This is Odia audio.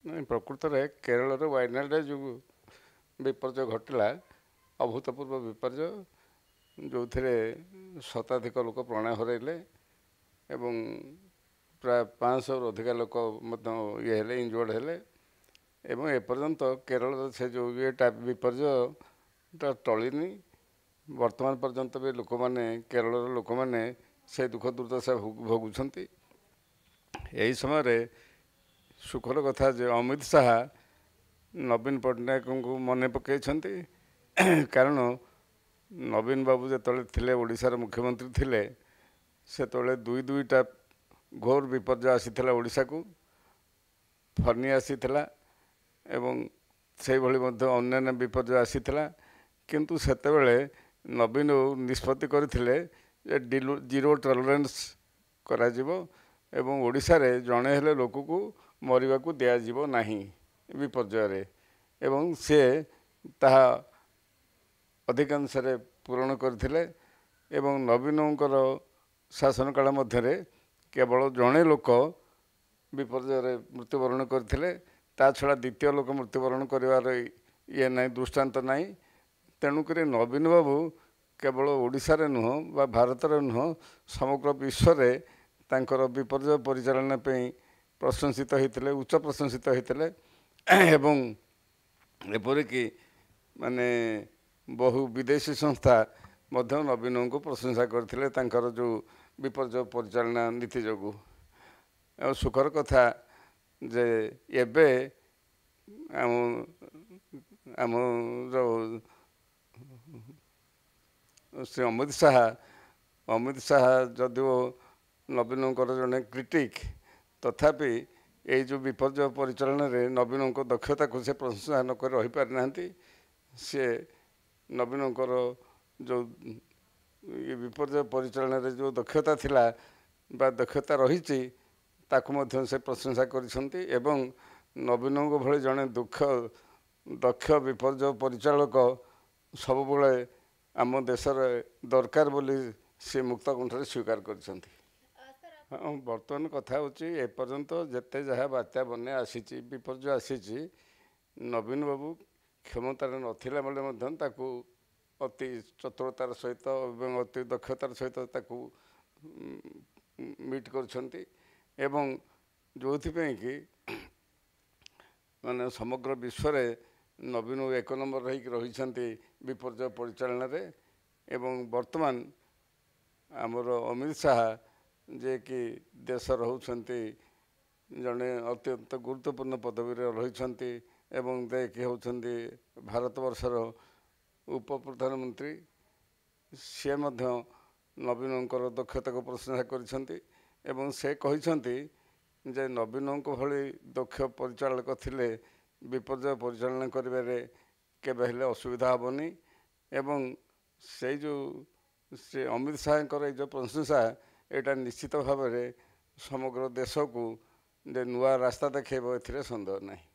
ନାଇଁ ପ୍ରକୃତରେ କେରଳର ୱାୟନାଡ଼ରେ ଯେଉଁ ବିପର୍ଯ୍ୟୟ ଘଟିଲା ଅଭୂତପୂର୍ବ ବିପର୍ଯ୍ୟୟ ଯେଉଁଥିରେ ଶତାଧିକ ଲୋକ ପ୍ରାଣ ହରାଇଲେ ଏବଂ ପ୍ରାୟ 500ରୁ ଅଧିକା ଲୋକ ମଧ୍ୟ ହେଲେ ଇଞ୍ଜୁର୍ଡ଼ ହେଲେ ଏବଂ ଏପର୍ଯ୍ୟନ୍ତ କେରଳର ସେ ଯେଉଁ ବିପର୍ଯ୍ୟୟଟା ଟଳିନି। ବର୍ତ୍ତମାନ ପର୍ଯ୍ୟନ୍ତ ବି ଲୋକମାନେ କେରଳର ଲୋକମାନେ ସେ ଦୁଃଖ ଦୁର୍ଦ୍ଦଶା ଭୋଗୁଛନ୍ତି। ଏହି ସମୟରେ ସୁଖର କଥା ଯେ ଅମିତ ଶାହା ନବୀନ ପଟ୍ଟନାୟକଙ୍କୁ ମନେ ପକାଇଛନ୍ତି, କାରଣ ନବୀନ ବାବୁ ଯେତେବେଳେ ଥିଲେ ଓଡ଼ିଶାର ମୁଖ୍ୟମନ୍ତ୍ରୀ ଥିଲେ ସେତେବେଳେ ଦୁଇଟା ଘୋର ବିପର୍ଯ୍ୟୟ ଆସିଥିଲା ଓଡ଼ିଶାକୁ। ଫନି ଆସିଥିଲା ଏବଂ ସେଇଭଳି ମଧ୍ୟ ଅନ୍ୟାନ୍ୟ ବିପର୍ଯ୍ୟୟ ଆସିଥିଲା, କିନ୍ତୁ ସେତେବେଳେ ନବୀନ ନିଷ୍ପତ୍ତି କରିଥିଲେ ଯେ ଜିରୋ ଟଲରେନ୍ସ କରାଯିବ ଏବଂ ଓଡ଼ିଶାରେ ଜଣେ ହେଲେ ଲୋକକୁ ମରିବାକୁ ଦିଆଯିବ ନାହିଁ ବିପର୍ଯ୍ୟୟରେ, ଏବଂ ସେ ତାହା ଅଧିକାଂଶରେ ପୂରଣ କରିଥିଲେ। ଏବଂ ନବୀନଙ୍କର ଶାସନ କାଳ ମଧ୍ୟରେ କେବଳ ଜଣେ ଲୋକ ବିପର୍ଯ୍ୟୟରେ ମୃତ୍ୟୁବରଣ କରିଥିଲେ, ତା ଛଡ଼ା ଦ୍ୱିତୀୟ ଲୋକ ମୃତ୍ୟୁବରଣ କରିବାର ନାହିଁ, ଦୃଷ୍ଟାନ୍ତ ନାହିଁ। ତେଣୁକରି ନବୀନ ବାବୁ କେବଳ ଓଡ଼ିଶାରେ ନୁହଁ ବା ଭାରତରେ ନୁହଁ ସମଗ୍ର ବିଶ୍ୱରେ ତାଙ୍କର ବିପର୍ଯ୍ୟୟ ପରିଚାଳନା ପାଇଁ ପ୍ରଶଂସିତ ହୋଇଥିଲେ, ଉଚ୍ଚ ପ୍ରଶଂସିତ ହୋଇଥିଲେ ଏବଂ ଏପରିକି ମାନେ ବହୁ ବିଦେଶୀ ସଂସ୍ଥା ମଧ୍ୟ ନବୀନଙ୍କୁ ପ୍ରଶଂସା କରିଥିଲେ ତାଙ୍କର ଯେଉଁ ବିପର୍ଯ୍ୟୟ ପରିଚାଳନା ନୀତି ଯୋଗୁଁ। ଆଉ ସୁଖର କଥା ଯେ ଏବେ ଆମର ଶ୍ରୀ ଅମିତ ଶାହା ଯଦିଓ ନବୀନଙ୍କର ଜଣେ କ୍ରିଟିକ୍, ତଥାପି ଏଇ ଯେଉଁ ବିପର୍ଯ୍ୟୟ ପରିଚାଳନାରେ ନବୀନଙ୍କ ଦକ୍ଷତାକୁ ସେ ପ୍ରଶଂସା ନକରି ରହିପାରିନାହାନ୍ତି। ସେ ନବୀନଙ୍କର ଯେଉଁ ବିପର୍ଯ୍ୟୟ ପରିଚାଳନାରେ ଯେଉଁ ଦକ୍ଷତା ଥିଲା ବା ଦକ୍ଷତା ରହିଛି ତାକୁ ମଧ୍ୟ ସେ ପ୍ରଶଂସା କରିଛନ୍ତି ଏବଂ ନବୀନଙ୍କ ଭଳି ଜଣେ ଦକ୍ଷ ବିପର୍ଯ୍ୟୟ ପରିଚାଳକ ସବୁବେଳେ ଆମ ଦେଶରେ ଦରକାର ବୋଲି ସେ ମୁକ୍ତ କଣ୍ଠରେ ସ୍ୱୀକାର କରିଛନ୍ତି। ହଁ, ବର୍ତ୍ତମାନ କଥା ହେଉଛି ଏପର୍ଯ୍ୟନ୍ତ ଯେତେ ଯାହା ବାତ୍ୟା ବନ୍ୟା ଆସିଛି, ବିପର୍ଯ୍ୟୟ ଆସିଛି, ନବୀନ ବାବୁ କ୍ଷମତାରେ ନଥିଲା ବେଳେ ମଧ୍ୟ ତାକୁ ଅତି ଚତୁରତାର ସହିତ ଏବଂ ଅତି ଦକ୍ଷତାର ସହିତ ତାକୁ ମିଟ୍ କରିଛନ୍ତି ଏବଂ ଯେଉଁଥିପାଇଁ କି ମାନେ ସମଗ୍ର ବିଶ୍ୱରେ ନବୀନ ଏକ ନମ୍ବର ହେଇକି ରହିଛନ୍ତି ବିପର୍ଯ୍ୟୟ ପରିଚାଳନାରେ। ଏବଂ ବର୍ତ୍ତମାନ ଆମର ଅମିତ ଶାହା ଯିଏକି ଦେଶ ରହୁଛନ୍ତି ଜଣେ ଅତ୍ୟନ୍ତ ଗୁରୁତ୍ୱପୂର୍ଣ୍ଣ ପଦବୀରେ ରହିଛନ୍ତି ଏବଂ ଯିଏକି ହେଉଛନ୍ତି ଭାରତବର୍ଷର ଉପପ୍ରଧାନମନ୍ତ୍ରୀ, ସିଏ ମଧ୍ୟ ନବୀନଙ୍କର ଦକ୍ଷତାକୁ ପ୍ରଶଂସା କରିଛନ୍ତି ଏବଂ ସେ କହିଛନ୍ତି ଯେ ନବୀନଙ୍କ ଭଳି ଦକ୍ଷ ପରିଚାଳକ ଥିଲେ ବିପର୍ଯ୍ୟୟ ପରିଚାଳନା କରିବାରେ କେବେ ହେଲେ ଅସୁବିଧା ହେବନି। ଏବଂ ସେଇ ଯେଉଁ ସେ ଅମିତ ଶାହାଙ୍କର ଏଇ ଯେଉଁ ପ୍ରଶଂସା ଏଇଟା ନିଶ୍ଚିତ ଭାବରେ ସମଗ୍ର ଦେଶକୁ ଯେ ନୂଆ ରାସ୍ତା ଦେଖାଇବ, ଏଥିରେ ସନ୍ଦେହ ନାହିଁ।